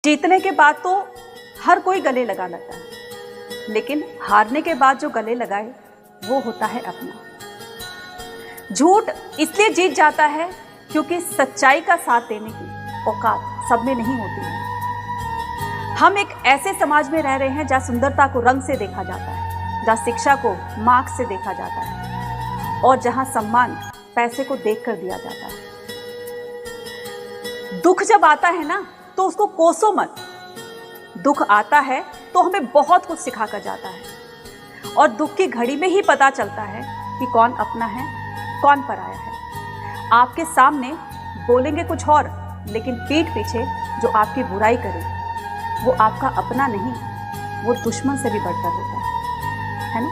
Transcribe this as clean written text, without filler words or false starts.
जीतने के बाद तो हर कोई गले लगा लेता है, लेकिन हारने के बाद जो गले लगाए वो होता है अपना। झूठ इसलिए जीत जाता है क्योंकि सच्चाई का साथ देने की औकात सब में नहीं होती है। हम एक ऐसे समाज में रह रहे हैं जहां सुंदरता को रंग से देखा जाता है, जहां शिक्षा को मार्क्स से देखा जाता है और जहां सम्मान पैसे को देखकर दिया जाता है। दुख जब आता है ना तो उसको कोसो मत। दुख आता है तो हमें बहुत कुछ सिखा कर जाता है और दुख की घड़ी में ही पता चलता है कि कौन अपना है कौन पराया है। आपके सामने बोलेंगे कुछ और, लेकिन पीठ पीछे जो आपकी बुराई करे वो आपका अपना नहीं, वो दुश्मन से भी बढ़कर होता है ना।